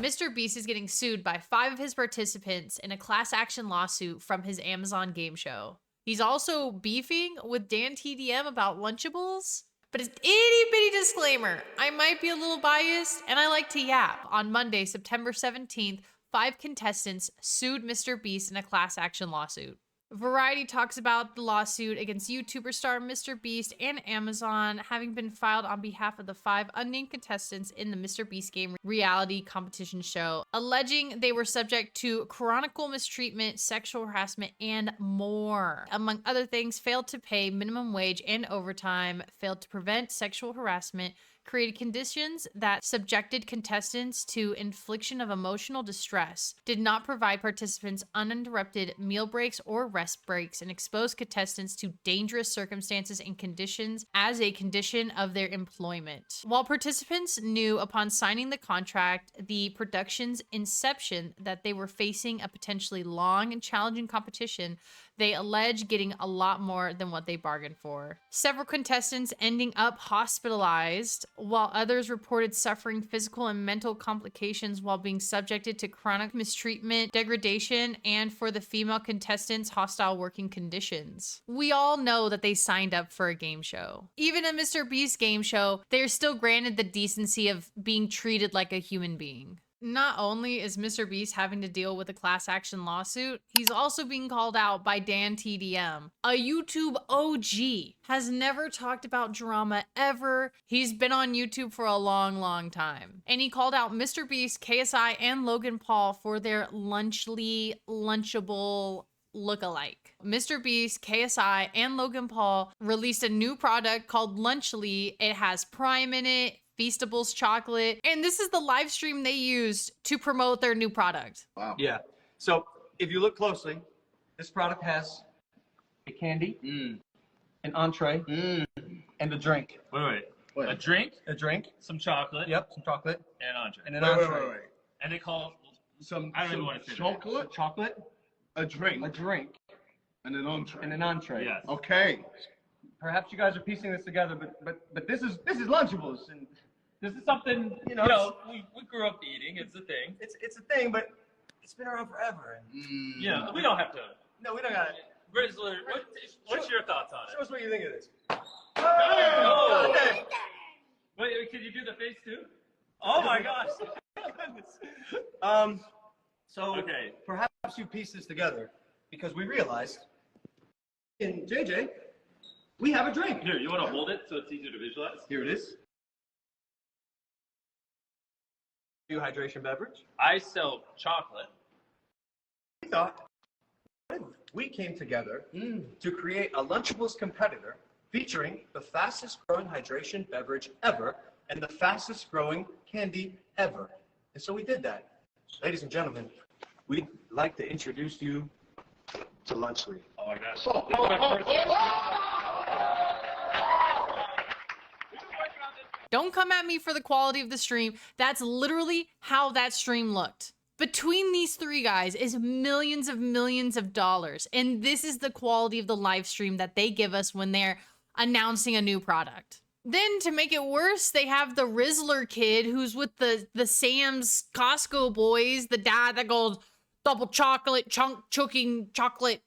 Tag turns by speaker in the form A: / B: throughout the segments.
A: Mr. Beast is getting sued by 5 of his participants in a class action lawsuit from his Amazon game show. He's also beefing with Dan TDM about Lunchables. But it's itty bitty disclaimer, I might be a little biased and I like to yap. On Monday, September 17th, 5 contestants sued Mr. Beast in a class action lawsuit. Variety talks about the lawsuit against YouTuber star Mr. Beast and Amazon having been filed on behalf of the 5 unnamed contestants in the Mr. Beast game reality competition show, alleging they were subject to chronicle mistreatment, sexual harassment, and more. Among other things, failed to pay minimum wage and overtime, failed to prevent sexual harassment, created conditions that subjected contestants to infliction of emotional distress, did not provide participants uninterrupted meal breaks or rest breaks, and exposed contestants to dangerous circumstances and conditions as a condition of their employment. While participants knew upon signing the contract, the production's inception, that they were facing a potentially long and challenging competition, they allege getting a lot more than what they bargained for. Several contestants ending up hospitalized, while others reported suffering physical and mental complications while being subjected to chronic mistreatment, degradation, and for the female contestants, hostile working conditions. We all know that they signed up for a game show. Even a Mr. Beast game show, they are still granted the decency of being treated like a human being. Not only is Mr. Beast having to deal with a class action lawsuit, he's also being called out by Dan TDM, a YouTube OG, has never talked about drama ever. He's been on YouTube for a long time. And he called out Mr. Beast, KSI, and Logan Paul for their Lunchable look-alike. Mr. Beast, KSI, and Logan Paul released a new product called Lunchly. It has Prime in it, Feastables chocolate, and this is the live stream they used to promote their new product.
B: Wow.
C: Yeah. So if you look closely, this product has a candy, an entree, and a drink.
D: Wait. A drink?
C: A drink.
D: Some chocolate.
C: Yep, some chocolate.
D: And an entree.
C: And an entree.
B: Wait.
D: And they call
B: Some
D: I don't even want to say
B: chocolate,
C: Chocolate,
B: a drink,
C: a drink,
B: and an entree.
C: and an entree.
D: Yes.
B: Okay.
C: Perhaps you guys are piecing this together, but this is Lunchables, and
D: This is something,
C: you know,
D: we grew up eating. It's a thing.
C: it's a thing, but it's been around forever. And
D: Yeah, we don't have to.
C: no, we don't got it.
D: Rizzler, what's your thoughts on
C: Show
D: it?
C: us what you think of this.
D: Oh!
C: Okay.
D: Wait, can you do the face too? Oh my gosh.
C: So
D: Okay.
C: perhaps you piece this together because we realized in JJ we have a drink.
D: Here, you want to hold it so it's easier to visualize?
C: Here it is. New hydration beverage.
D: I sell chocolate.
C: We thought we came together to create a Lunchables competitor featuring the fastest growing hydration beverage ever and the fastest growing candy ever. And so we did that. Ladies and gentlemen, we'd like to introduce you to Lunchly.
D: Oh my gosh. This is my first-
A: Don't come at me for the quality of the stream. That's literally how that stream looked. Between these 3 guys is millions of dollars. And this is the quality of the live stream that they give us when they're announcing a new product. Then to make it worse, they have the Rizzler kid who's with the Sam's Costco boys, the dad that goes double chocolate, chunking chocolate,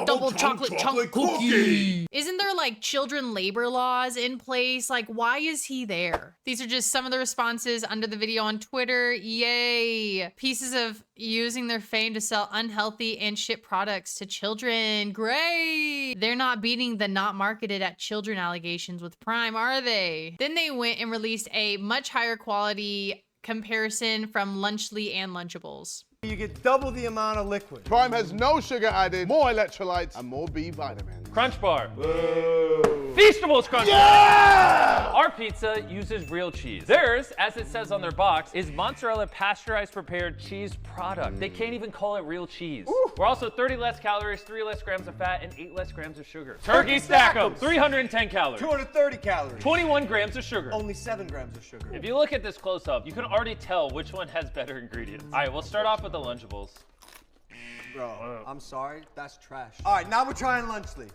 A: double chocolate chunk cookie. Isn't there like children labor laws in place? Like, why is he there? These are just some of the responses under the video on Twitter. Yay. Pieces of using their fame to sell unhealthy and shit products to children. Great. They're not beating the not marketed at children allegations with Prime, are they? Then they went and released a much higher quality comparison from Lunchly and Lunchables.
E: You get double the amount of liquid.
F: Prime has no sugar added, more electrolytes, and more B vitamins.
G: Crunch Bar.
F: Whoa.
G: Feastables Crunch Bar. Our pizza uses real cheese. Theirs, as it says on their box, is mozzarella pasteurized prepared cheese product. They can't even call it real cheese. We're also 30 less calories, 3 less grams of fat, and 8 less grams of sugar. Turkey Stack 'em, 310 calories.
E: 230 calories.
G: 21 grams of sugar.
E: Only 7 grams of sugar.
G: If you look at this close up, you can already tell which one has better ingredients. All right, we'll start off with the Lunchables.
E: Bro, I'm sorry, that's trash. All right, now we're trying Lunchly.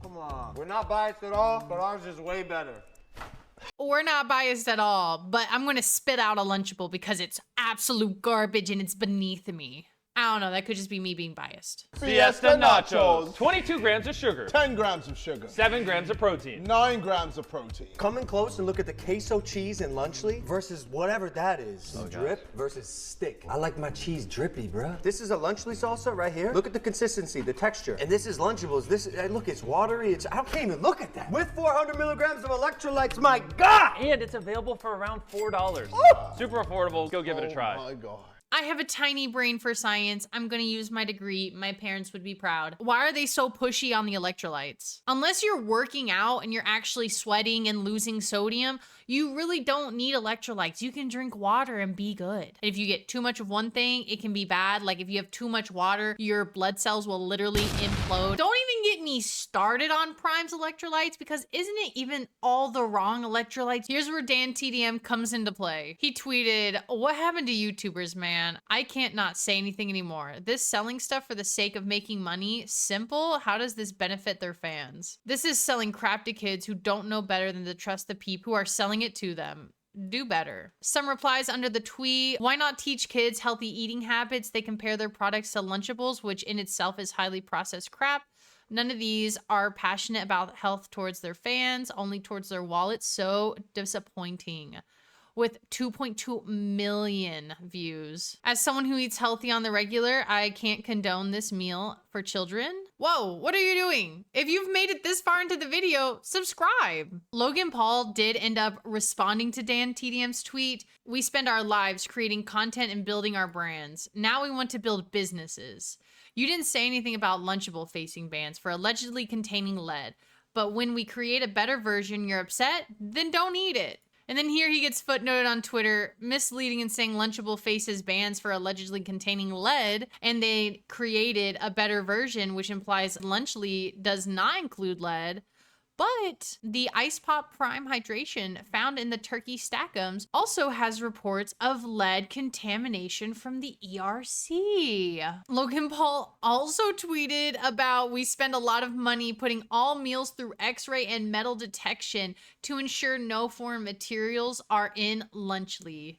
E: Come on. We're not biased at all, but ours is way better.
A: We're not biased at all, but I'm gonna spit out a Lunchable because it's absolute garbage and it's beneath me. I don't know, that could just be me being biased.
G: Fiesta Nachos. 22 grams of sugar.
F: 10 grams of sugar.
G: 7 grams of protein.
F: 9 grams of protein.
E: Come in close and look at the queso cheese in Lunchly versus whatever that is. Drip versus stick. I like my cheese drippy, bruh. This is a Lunchly salsa right here. Look at the consistency, the texture. And this is Lunchables. This, look, it's watery. I can't even look at that. With 400 milligrams of electrolytes, my God!
G: And it's available for around $4. Super affordable. Go give it a try.
F: Oh my God.
A: I have a tiny brain for science. I'm gonna use my degree. My parents would be proud. Why are they so pushy on the electrolytes? Unless you're working out and you're actually sweating and losing sodium, you really don't need electrolytes. You can drink water and be good. If you get too much of one thing, it can be bad. Like if you have too much water, your blood cells will literally implode. Don't even get me started on Prime's electrolytes because isn't it even all the wrong electrolytes? Here's where Dan TDM comes into play. He tweeted, "What happened to YouTubers, man? I can't not say anything anymore. This selling stuff for the sake of making money, simple? How does this benefit their fans? This is selling crap to kids who don't know better than to trust the peep who are selling it to them. Do better." Some replies under the tweet: "Why not teach kids healthy eating habits? They compare their products to Lunchables, which in itself is highly processed crap. None of these are passionate about health towards their fans, only towards their wallets. So disappointing." With 2.2 million views. As someone who eats healthy on the regular, I can't condone this meal for children. Whoa, what are you doing? If you've made it this far into the video, subscribe. Logan Paul did end up responding to Dan TDM's tweet. "We spend our lives creating content and building our brands. Now we want to build businesses. You didn't say anything about Lunchable facing bans for allegedly containing lead, but when we create a better version, you're upset? Then don't eat it." And then here he gets footnoted on Twitter, misleading and saying Lunchable faces bans for allegedly containing lead, and they created a better version, which implies Lunchly does not include lead. But the Ice Pop Prime Hydration found in the turkey stackums also has reports of lead contamination from the ERC. Logan Paul also tweeted about, "We spend a lot of money putting all meals through X-ray and metal detection to ensure no foreign materials are in Lunchly."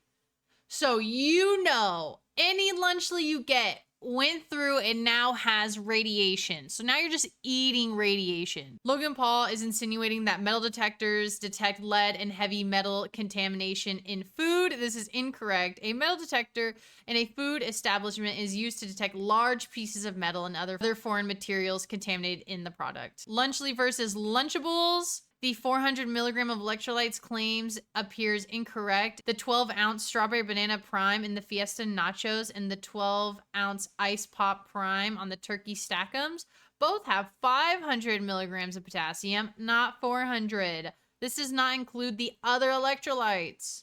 A: So you know, any Lunchly you get went through and now has radiation. So now you're just eating radiation. Logan Paul is insinuating that metal detectors detect lead and heavy metal contamination in food. This is incorrect. A metal detector in a food establishment is used to detect large pieces of metal and other foreign materials contaminated in the product. Lunchly versus Lunchables. The 400 milligram of electrolytes claims appears incorrect. The 12-ounce strawberry banana prime in the Fiesta Nachos and the 12-ounce ice pop prime on the turkey stackums both have 500 milligrams of potassium, not 400. This does not include the other electrolytes.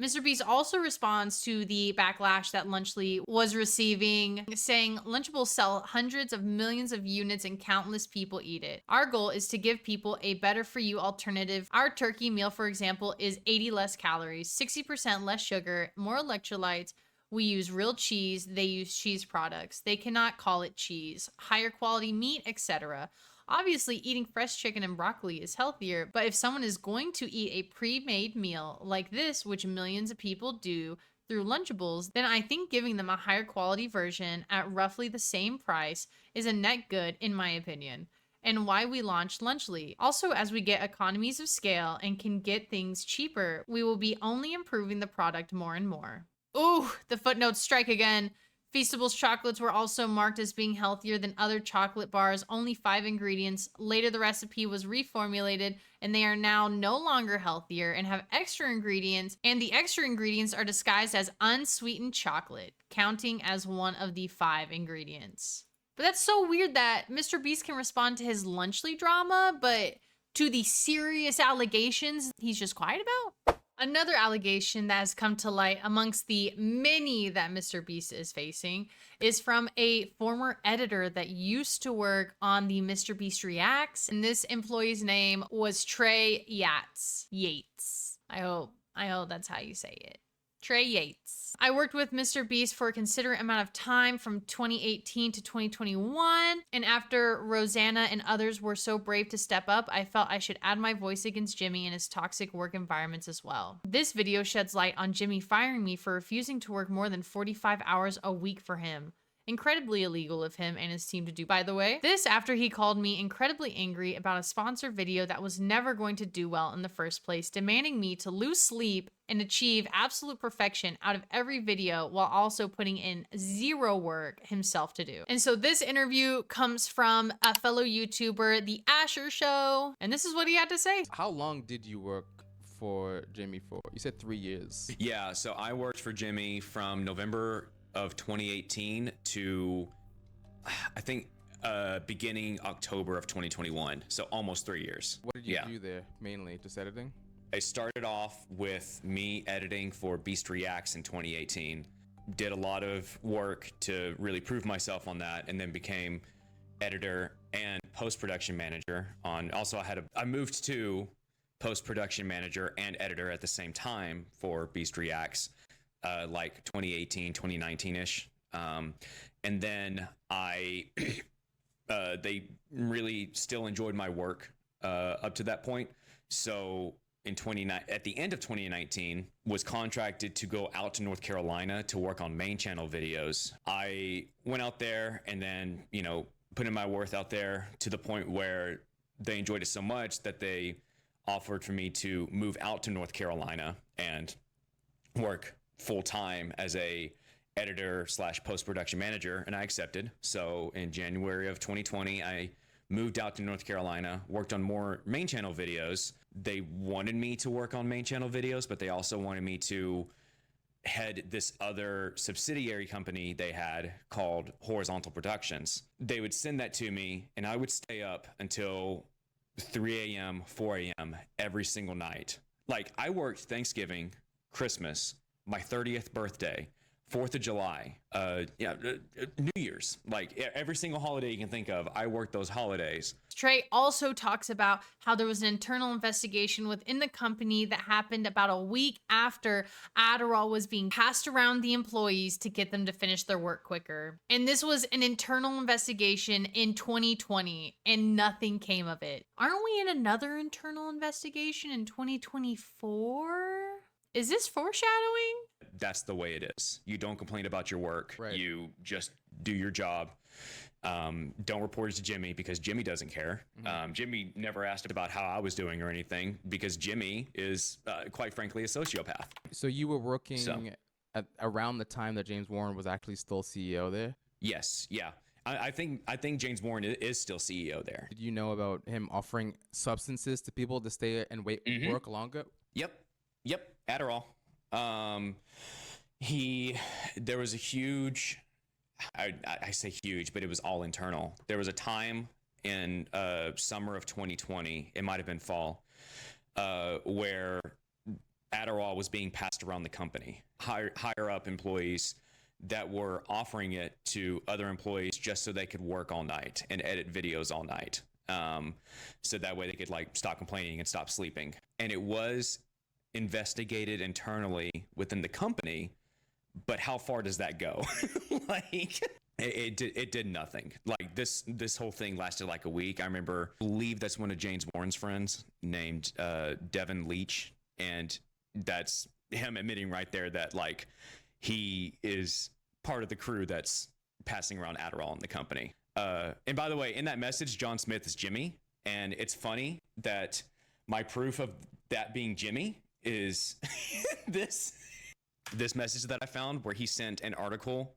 A: MrBeast also responds to the backlash that Lunchly was receiving, saying, "Lunchables sell hundreds of millions of units and countless people eat it. Our goal is to give people a better for you alternative. Our turkey meal, for example, is 80 less calories, 60% less sugar, more electrolytes. We use real cheese. They use cheese products. They cannot call it cheese. Higher quality meat, etc. Obviously, eating fresh chicken and broccoli is healthier, but if someone is going to eat a pre-made meal like this, which millions of people do through Lunchables, then I think giving them a higher quality version at roughly the same price is a net good, in my opinion, and why we launched Lunchly. Also, as we get economies of scale and can get things cheaper, we will be only improving the product more and more." Ooh, the footnotes strike again. Feastables chocolates were also marked as being healthier than other chocolate bars, only 5 ingredients. Later, the recipe was reformulated, and they are now no longer healthier and have extra ingredients, and the extra ingredients are disguised as unsweetened chocolate, counting as one of the 5 ingredients. But that's so weird that MrBeast can respond to his Lunchly drama, but to the serious allegations he's just quiet about? Another allegation that has come to light amongst the many that MrBeast is facing is from a former editor that used to work on the MrBeast Reacts, and this employee's name was Trey Yates. I hope that's how you say it. Trey Yates. I worked with Mr. Beast for a considerate amount of time from 2018 to 2021, and after Rosanna and others were so brave to step up, I felt I should add my voice against Jimmy and his toxic work environments as well. This video sheds light on Jimmy firing me for refusing to work more than 45 hours a week for him. Incredibly illegal of him and his team to do, by the way. This after he called me incredibly angry about a sponsor video that was never going to do well in the first place, demanding me to lose sleep and achieve absolute perfection out of every video while also putting in zero work himself to do. And so this interview comes from a fellow YouTuber, The Asher Show, and this is what he had to say.
H: How long did you work for Jimmy for? You said 3 years.
I: Yeah, so I worked for Jimmy from November of 2018 to I think beginning October of 2021, so almost 3 years.
H: What did you do there mainly? Just editing?
I: I started off with me editing for Beast Reacts in 2018. Did a lot of work to really prove myself on that, and then became editor and post-production manager on. Also, I moved to post-production manager and editor at the same time for Beast Reacts. Like 2018, 2019-ish. And then they really still enjoyed my work up to that point. So at the end of 2019, was contracted to go out to North Carolina to work on main channel videos. I went out there and then, put in my worth out there to the point where they enjoyed it so much that they offered for me to move out to North Carolina and work full-time as a editor / post-production manager, and I accepted. So in January of 2020, I moved out to North Carolina, worked on more main channel videos. They wanted me to work on main channel videos, but they also wanted me to head this other subsidiary company they had called Horizontal Productions. They would send that to me, and I would stay up until 3 a.m., 4 a.m. every single night. Like, I worked Thanksgiving, Christmas, my 30th birthday, 4th of July, New Year's, like every single holiday you can think of, I worked those holidays.
A: Trey also talks about how there was an internal investigation within the company that happened about a week after Adderall was being passed around the employees to get them to finish their work quicker. And this was an internal investigation in 2020, and nothing came of it. Aren't we in another internal investigation in 2024? Is this foreshadowing?
I: That's the way it is. You don't complain about your work.
H: Right.
I: You just do your job. Don't report it to Jimmy because Jimmy doesn't care. Jimmy never asked about how I was doing or anything because Jimmy is, quite frankly, a sociopath.
H: So you were working at around the time that James Warren was actually still CEO there?
I: Yes. Yeah. I think James Warren is still CEO there.
H: Did you know about him offering substances to people to stay and work longer?
I: Yep. Adderall. There was a huge, I say huge, but it was all internal. There was a time in summer of 2020, it might have been fall, where Adderall was being passed around the company. Higher up employees that were offering it to other employees just so they could work all night and edit videos all night. So that way they could stop complaining and stop sleeping. And it was investigated internally within the company, but how far does that go? It did nothing. This whole thing lasted like a week. I believe that's one of James Warren's friends named Devin Leach, and that's him admitting right there that he is part of the crew that's passing around Adderall in the company. And by the way, in that message, John Smith is Jimmy, and it's funny that my proof of that being Jimmy is this message that I found where he sent an article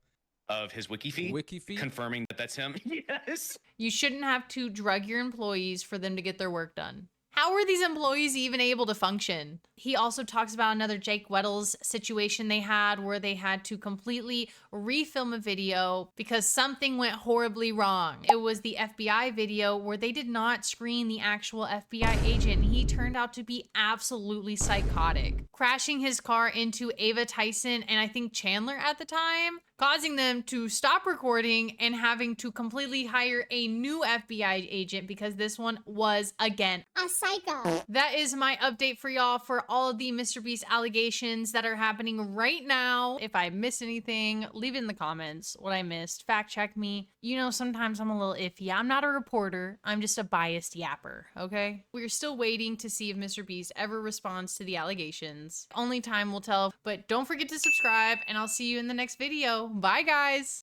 I: of his wiki feed confirming that that's him. Yes.
A: You shouldn't have to drug your employees for them to get their work done. How were these employees even able to function? He also talks about another Jake Weddle's situation they had where they had to completely refilm a video because something went horribly wrong. It was the FBI video where they did not screen the actual FBI agent, and he turned out to be absolutely psychotic, crashing his car into Ava Tyson and I think Chandler at the time, causing them to stop recording and having to completely hire a new FBI agent because this one was, again, a
J: psycho.
A: That is my update for y'all for all of the MrBeast allegations that are happening right now. If I missed anything, leave it in the comments what I missed. Fact check me. You know, sometimes I'm a little iffy. I'm not a reporter. I'm just a biased yapper, okay? We're still waiting to see if MrBeast ever responds to the allegations. Only time will tell, but don't forget to subscribe and I'll see you in the next video. Bye, guys.